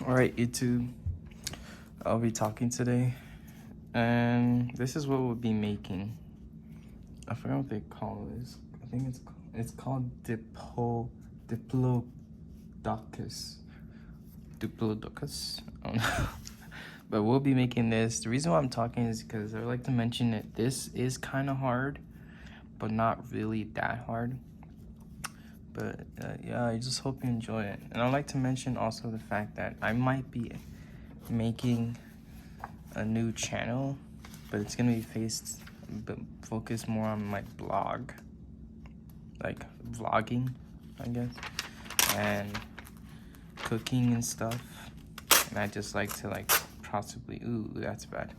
Alright, YouTube, I'll be talking today, and this is what we'll be making. I forgot what they call this. I think it's called Diplodocus. Diplodocus. I don't know. But we'll be making this. The reason why I'm talking is because I would like to mention that this is kind of hard, but not really that hard. But yeah, I just hope you enjoy it. And I'd like to mention also the fact that I might be making a new channel, but it's gonna be focused more on my blog, like vlogging, I guess, and cooking and stuff. And I just like to possibly, ooh, that's bad.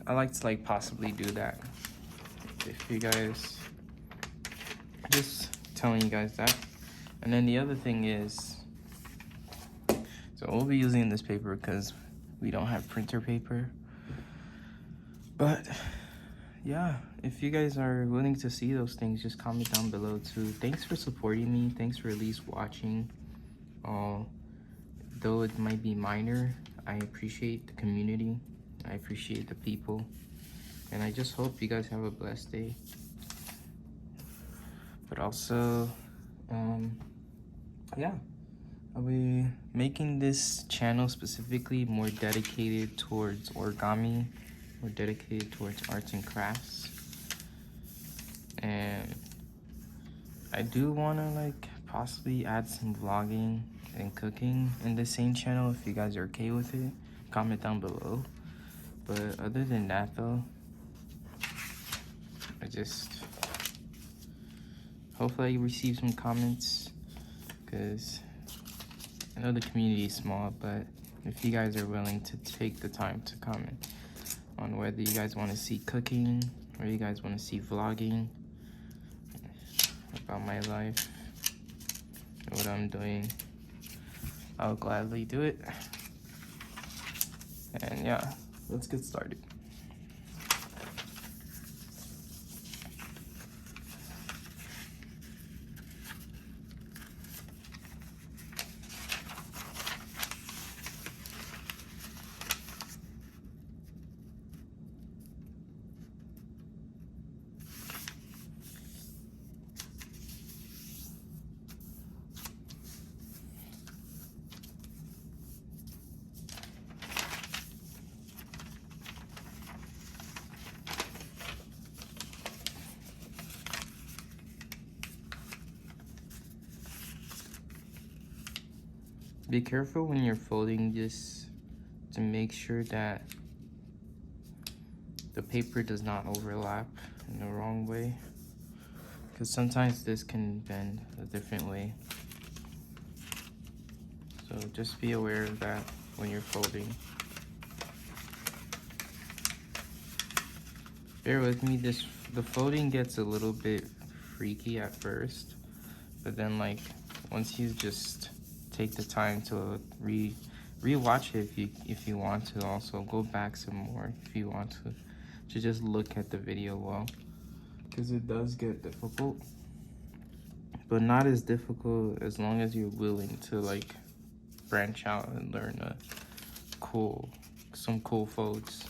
I like to possibly do that. If you guys, just telling you guys that. And then the other thing is, so we'll be using this paper because we don't have printer paper. But yeah, if you guys are willing to see those things, just comment down below too. Thanks for supporting me. Thanks for at least watching. Though it might be minor, I appreciate the community. I appreciate the people. And I just hope you guys have a blessed day. But also, yeah, I'll be making this channel specifically more dedicated towards origami, more dedicated towards arts and crafts. And I do want to possibly add some vlogging and cooking in the same channel. If you guys are okay with it, comment down below. But other than that though, hopefully I receive some comments, because I know the community is small, but if you guys are willing to take the time to comment on whether you guys want to see cooking or you guys want to see vlogging about my life and what I'm doing, I'll gladly do it. And yeah, let's get started. Be careful when you're folding this to make sure that the paper does not overlap in the wrong way, because sometimes this can bend a different way. So just be aware of that when you're folding. Bear with me, the folding gets a little bit freaky at first, but then once you just take the time to re-watch it, if you want to, also go back some more if you want to just look at the video well, because it does get difficult, but not as difficult as long as you're willing to branch out and learn some cool folds.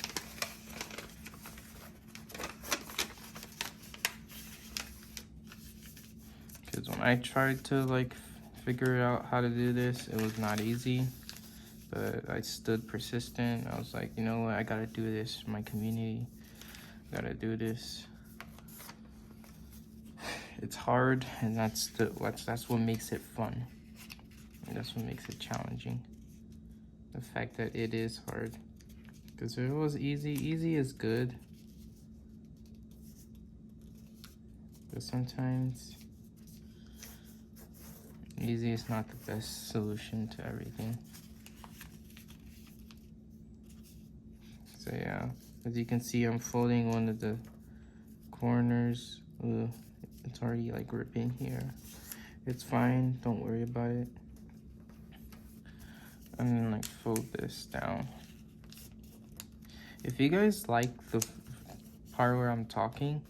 Because when I tried to figure out how to do this, it was not easy, but I stood persistent. I was like, you know what, I gotta do this for my community. I gotta do this. It's hard, and that's what makes it fun, and that's what makes it challenging. The fact that it is hard, because if it was easy is good, but sometimes easy is not the best solution to everything. So yeah, as you can see, I'm folding one of the corners. Ooh, it's already ripping here. It's fine, don't worry about it. And then fold this down. If you guys like the part where I'm talking,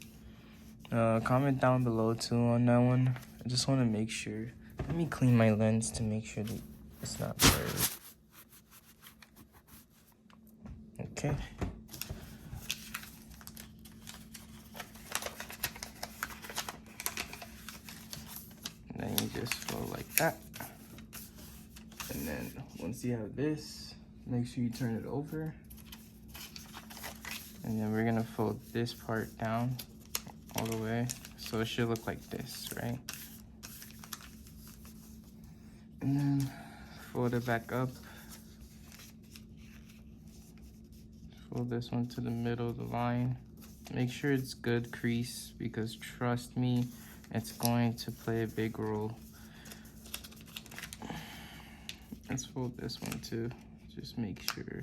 comment down below too on that one. I just want to make sure. Let me clean my lens to make sure that it's not blurry. Okay. And then you just fold like that. And then once you have this, make sure you turn it over. And then we're gonna fold this part down all the way. So it should look like this, right? And then fold it back up. Fold this one to the middle of the line. Make sure it's good crease, because trust me, it's going to play a big role. Let's fold this one too. Just make sure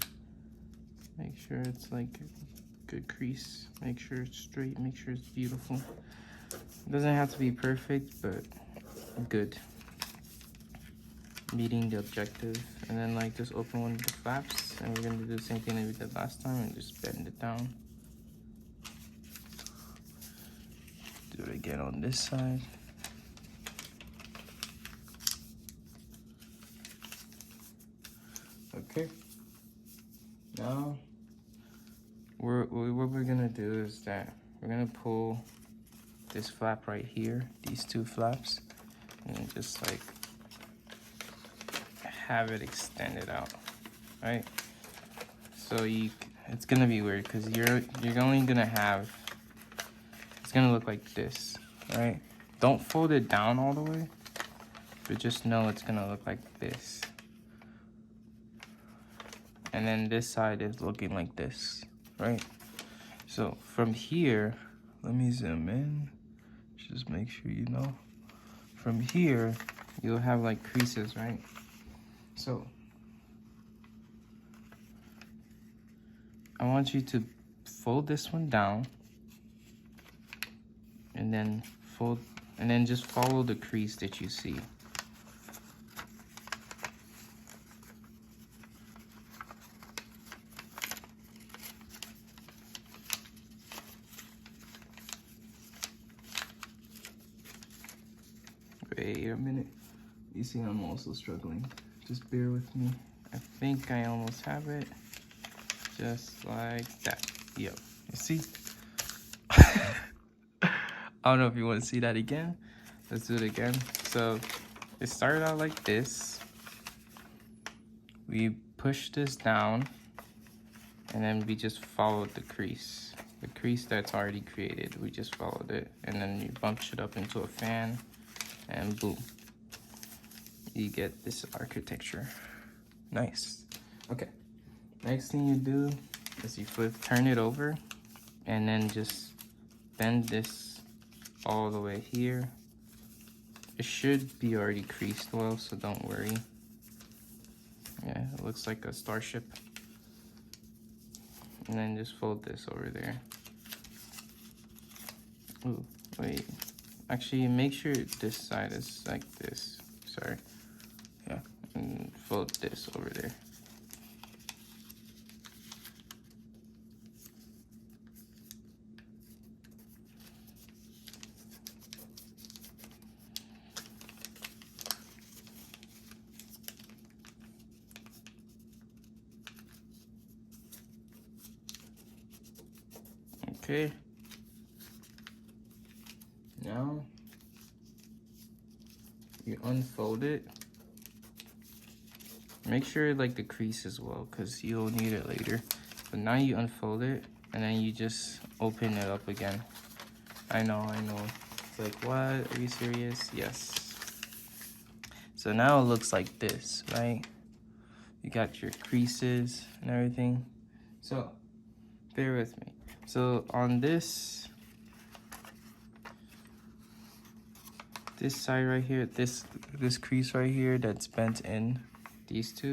it's like a good crease. Make sure it's straight, make sure it's beautiful. It doesn't have to be perfect, but good. Meeting the objective. And then like just open one of the flaps, and we're gonna do the same thing that we did last time and just bend it down. Do it again on this side. Okay. Now, what we're gonna do is that we're gonna pull this flap right here, these two flaps, and just like have it extended out, right? So it's gonna be weird because you're only gonna have, it's gonna look like this, right? Don't fold it down all the way, but just know it's gonna look like this. And then this side is looking like this, right? So from here, let me zoom in, just make sure you know. From here, you'll have like creases, right? So I want you to fold this one down, and then just follow the crease that you see. Wait a minute. You see I'm also struggling. Just bear with me. I think I almost have it. Just like that. Yep. You see? I don't know if you want to see that again. Let's do it again. So it started out like this. We pushed this down, and then we just followed the crease. The crease that's already created, we just followed it. And then you bunched it up into a fan, and boom. You get this architecture. Nice. Okay. Next thing you do is you turn it over, and then just bend this all the way here. It should be already creased well, so don't worry. Yeah, it looks like a starship. And then just fold this over there. Ooh, wait. Actually, make sure this side is like this. Sorry. Yeah, and fold this over there. Okay. Now you unfold it. Make sure like the crease as well, because you'll need it later. But now you unfold it, and then you just open it up again. I know. It's like, what? Are you serious? Yes. So now it looks like this, right? You got your creases and everything. So bear with me. So on this side right here, this crease right here that's bent in, these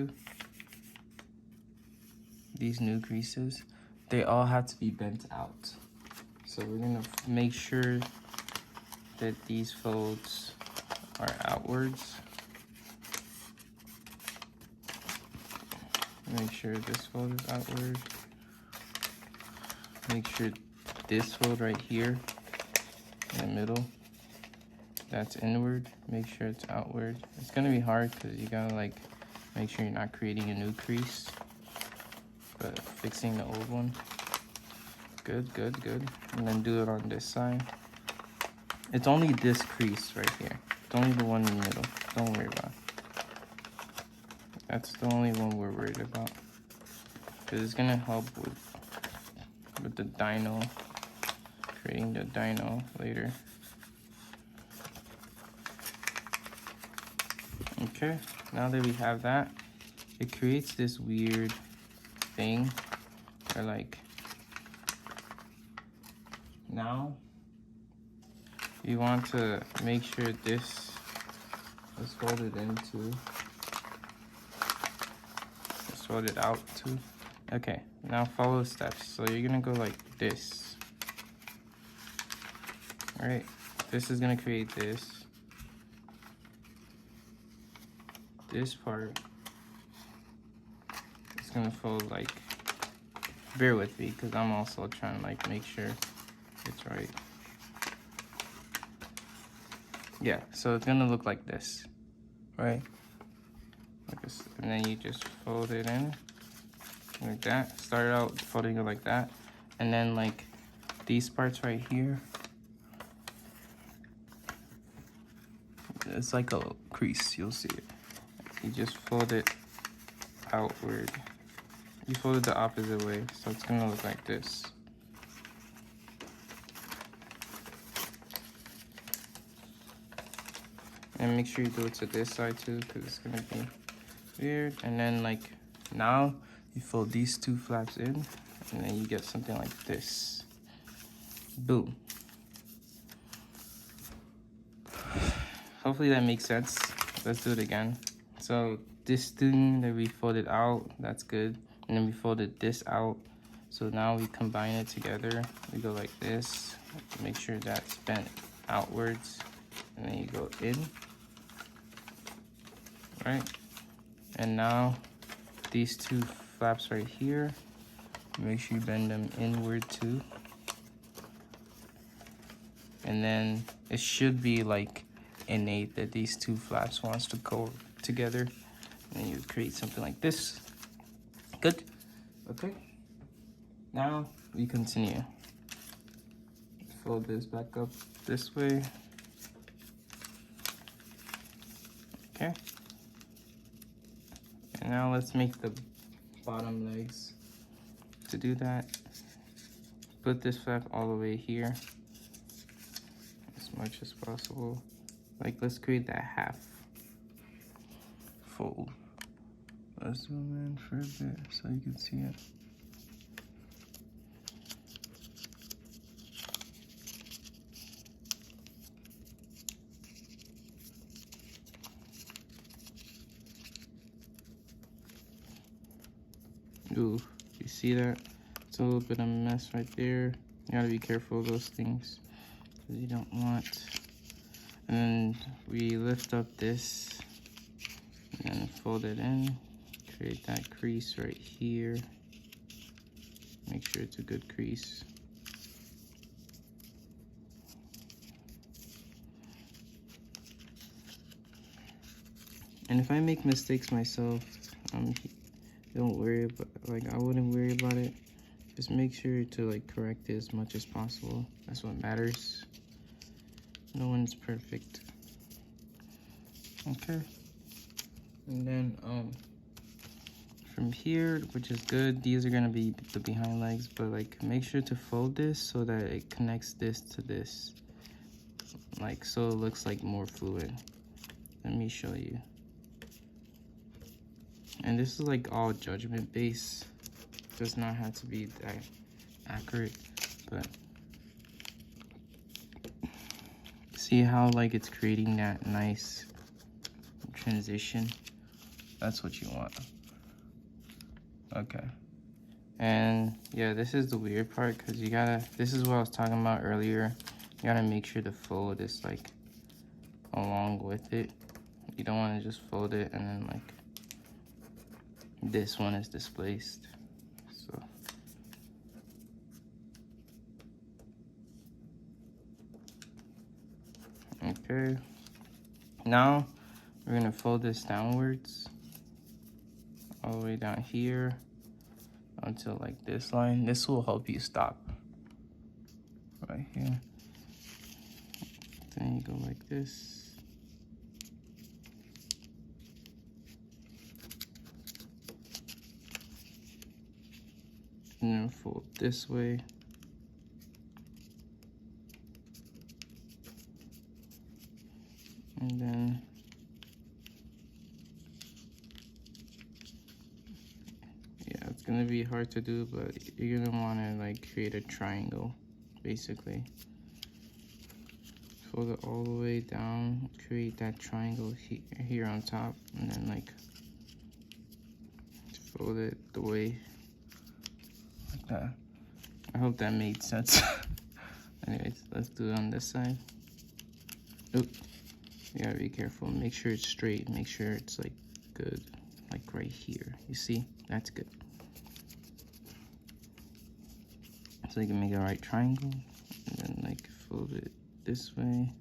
new creases, they all have to be bent out. So we're gonna make sure that these folds are outwards. Make sure this fold is outward. Make sure this fold right here in the middle, that's inward. Make sure it's outward. It's gonna be hard because you gotta like make sure you're not creating a new crease. but fixing the old one. Good, good, good. And then do it on this side. It's only this crease right here. It's only the one in the middle. Don't worry about it. That's the only one we're worried about. Because it's gonna help with the dino, creating the dino later. Okay, now that we have that, it creates this weird thing where like, now you want to make sure this is folded into, it's folded out too. Okay, now follow the steps. So you're gonna go like this. All right, this is gonna create this. This part is gonna fold like, bear with me because I'm also trying to like make sure it's right. Yeah, so it's gonna look like this, right? Like this, and then you just fold it in like that. Start out folding it like that, and then like these parts right here, it's like a crease, you'll see it. You just fold it outward. You fold it the opposite way, so it's gonna look like this. And make sure you do it to this side too, because it's gonna be weird. And then like, now you fold these two flaps in, and then you get something like this. Boom. Hopefully that makes sense. Let's do it again. So this thing that we folded out, that's good. And then we folded this out. So now we combine it together. We go like this. Make sure that's bent outwards. And then you go in. Right? And now these two flaps right here, make sure you bend them inward too. And then it should be like innate that these two flaps wants to go together, and you create something like this. Good. Okay, now we continue. Fold this back up this way. Okay, and now let's make the bottom legs. To do that, put this flap all the way here as much as possible. Like, let's create that half fold. Let's zoom in for a bit so you can see it. Ooh, you see that? It's a little bit of a mess right there. You gotta be careful of those things, because you don't want. And then we lift up this and then fold it in. Create that crease right here. Make sure it's a good crease. And if I make mistakes myself, don't worry about, like, I wouldn't worry about it. Just make sure to like correct it as much as possible. That's what matters. No one's perfect. Okay. And then from here, which is good, these are gonna be the behind legs, but like make sure to fold this so that it connects this to this. Like, so it looks like more fluid. Let me show you. And this is like all judgment based. Does not have to be that accurate, but see how like it's creating that nice transition? That's what you want. Okay. And yeah, this is the weird part, because you gotta, this is what I was talking about earlier. You gotta make sure the fold is like along with it. You don't want to just fold it and then like this one is displaced. So okay, now we're gonna fold this downwards all the way down here. until like this line. This will help you stop right here. Then you go like this. And then fold this way. And then yeah, it's gonna be hard to do, but you're gonna wanna like create a triangle, basically. Fold it all the way down, create that triangle here on top, and then like fold it the way like that. I hope that made sense. Anyways, let's do it on this side. Oop. You gotta be careful. Make sure it's straight. Make sure it's like good, like right here. You see? That's good. So you can make a right triangle, and then like fold it this way.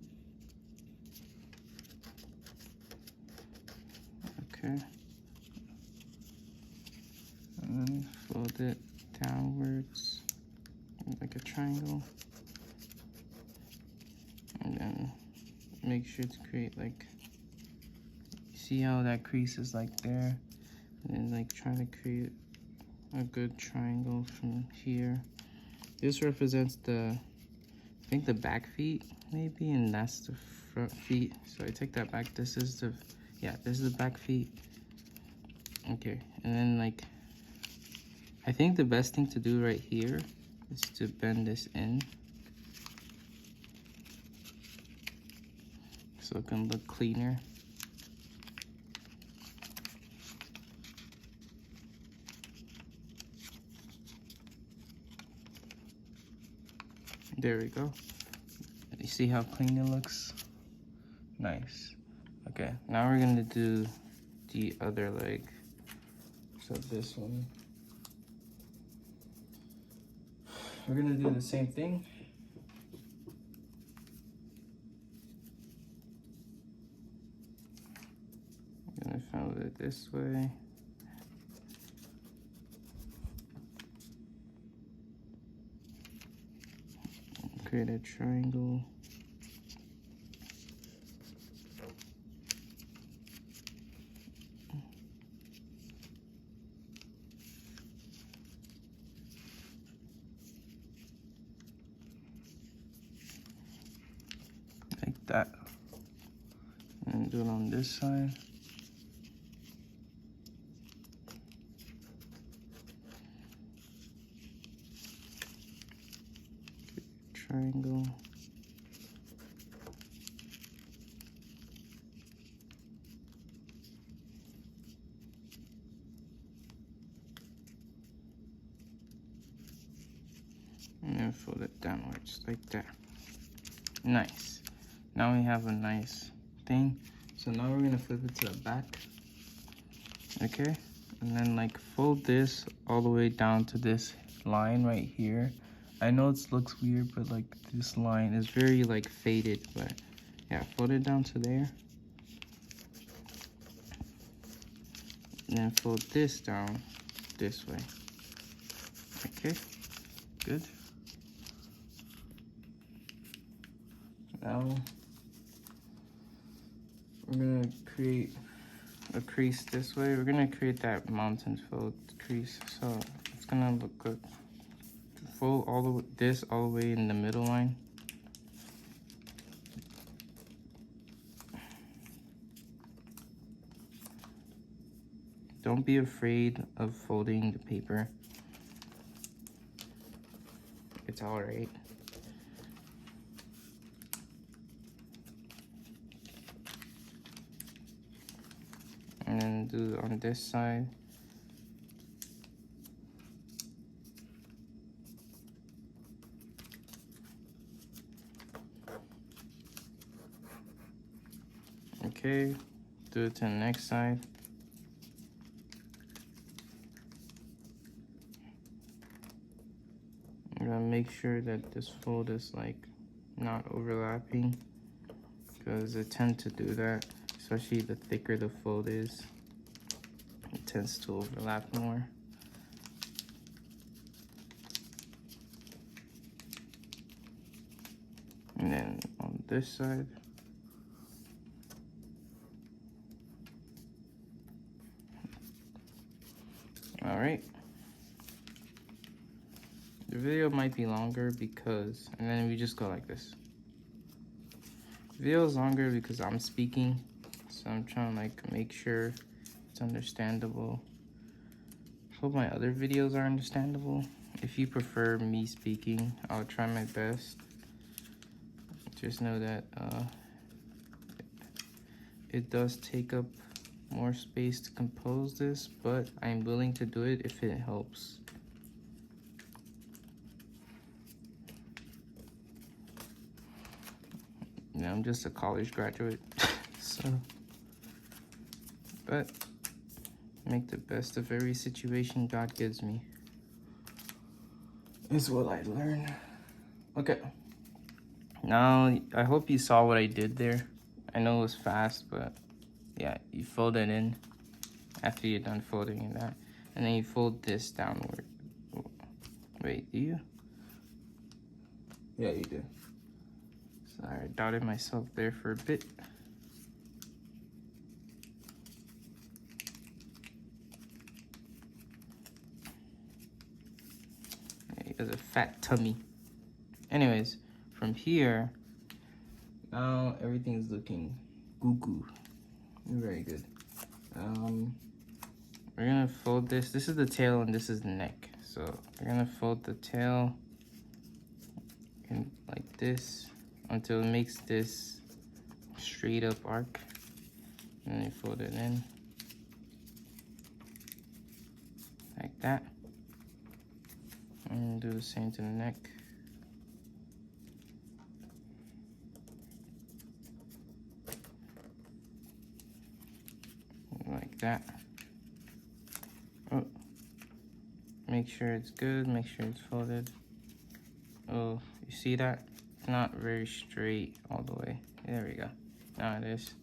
Okay. And then fold it downwards like a triangle. And then make sure to create like, see how that crease is like there? And then like try to create a good triangle from here. This represents the, I think the back feet maybe, and that's the front feet. So I take that back. This is the, yeah, this is the back feet. Okay, and then like, I think the best thing to do right here is to bend this in, so it can look cleaner. There we go. You see how clean it looks? Nice. Okay, now we're gonna do the other leg. So this one. We're gonna do the same thing. I'm gonna fold it this way. Create a triangle. Like that. And do it on this side. Triangle. And then fold it downwards like that. Nice. Now we have a nice thing. So now we're gonna flip it to the back. Okay, and then like fold this all the way down to this line right here. I know it looks weird, but like this line is very like faded, but yeah, fold it down to there. And then fold this down this way. Okay, good. Now we're gonna create a crease this way. We're gonna create that mountain fold crease, so it's gonna look good. Fold all the way, this all the way in the middle line. Don't be afraid of folding the paper. It's all right. And then do it on this side. Okay, do it to the next side. I'm gonna make sure that this fold is like not overlapping, because it tends to do that, especially the thicker the fold is. It tends to overlap more. this side. All right. The video might be longer because, and then we just go like this. The video is longer because I'm speaking, so I'm trying to like make sure it's understandable. Hope my other videos are understandable. If you prefer me speaking, I'll try my best. Just know that it does take up more space to compose this, but I'm willing to do it if it helps. You know, I'm just a college graduate, so, but make the best of every situation God gives me is what I learn. Okay, now I hope you saw what I did there. I know it was fast, but yeah, you fold it in after you're done folding that, and then you fold this downward. Wait, do you? Yeah, you do. Sorry, I doubted myself there for a bit. He has a fat tummy. Anyways, from here, now everything's looking goo-goo. Very good. We're gonna fold this. This is the tail and this is the neck. So we're gonna fold the tail in like this until it makes this straight up arc. And then you fold it in like that. And do the same to the neck. Like that. Oh, make sure it's good, make sure it's folded. Oh, you see that? It's not very straight all the way. There we go. Now it is.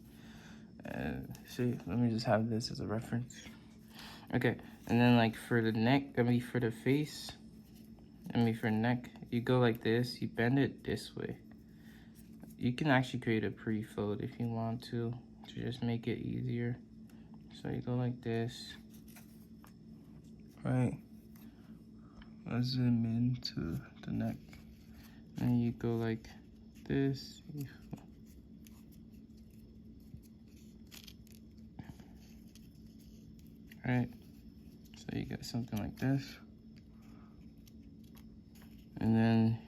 See, let me just have this as a reference. Okay, and then like for the neck, for the face, for neck, you go like this, you bend it this way. You can actually create a pre-fold if you want to just make it easier. So you go like this. Right. Let's zoom into the neck. And you go like this. Right. So you get something like this. And then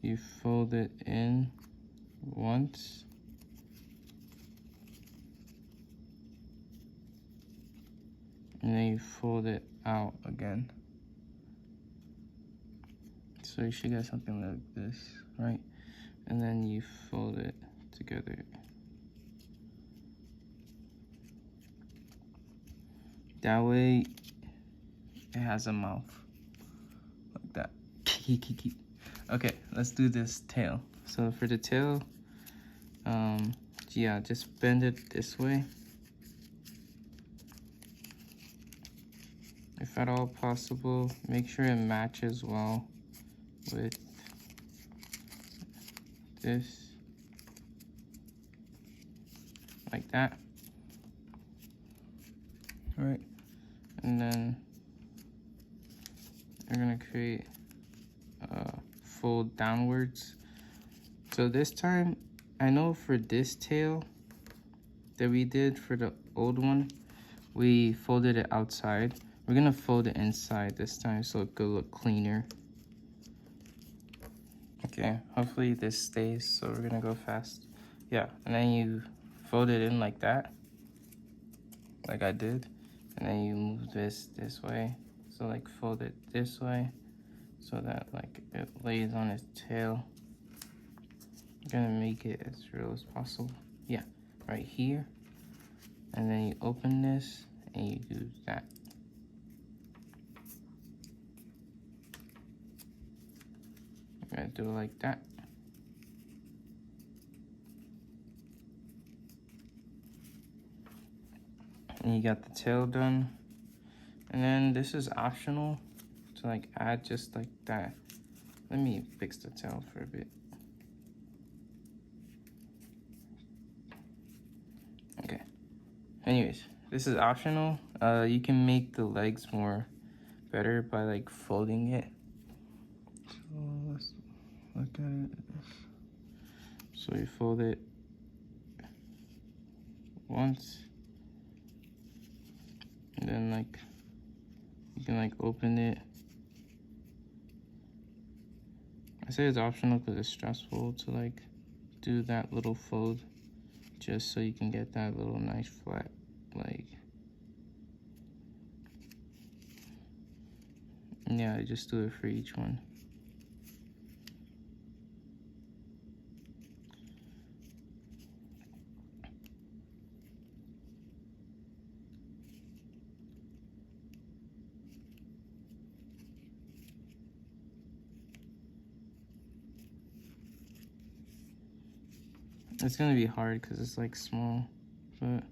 you fold it in once. And then you fold it out again. So you should get something like this, right? And then you fold it together. That way, it has a mouth, like that. Okay, let's do this tail. So for the tail, yeah, just bend it this way. If at all possible, make sure it matches well with this, like that. All right, and then we're gonna create a fold downwards. So this time, I know for this tail that we did for the old one, we folded it outside. We're gonna fold it inside this time so it could look cleaner. Okay, hopefully this stays, so we're gonna go fast. Yeah, and then you fold it in like that, like I did, and then you move this way. So like fold it this way, so that like it lays on its tail. I'm gonna make it as real as possible. Yeah, right here, and then you open this and you do that. I'm gonna do it like that. And you got the tail done. And then this is optional to like add just like that. Let me fix the tail for a bit. Anyways, this is optional. You can make the legs more better by like folding it. So let's look at it. So you fold it once, and then like you can like open it. I say it's optional because it's stressful to like do that little fold just so you can get that little nice flat leg. Yeah, I just do it for each one. It's gonna be hard because it's like small, but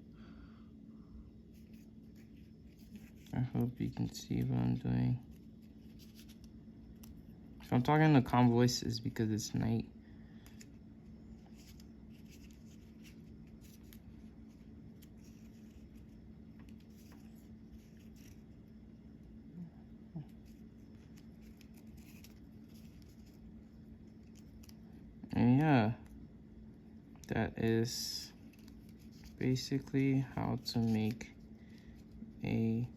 I hope you can see what I'm doing. If I'm talking to calm voices because it's night. And yeah, that is basically how to make a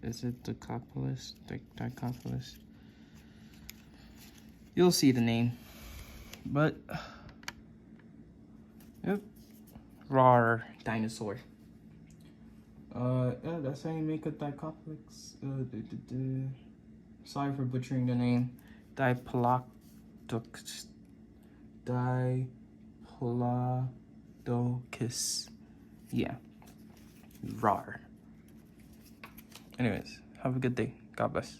is it Dicopolis? Dicopolis? You'll see the name. But yep. Rawr dinosaur. Yeah, that's how you make a Dicopolis. Sorry for butchering the name. Diplodocus. Diplodocus. Yeah. Rawr. Anyways, have a good day. God bless.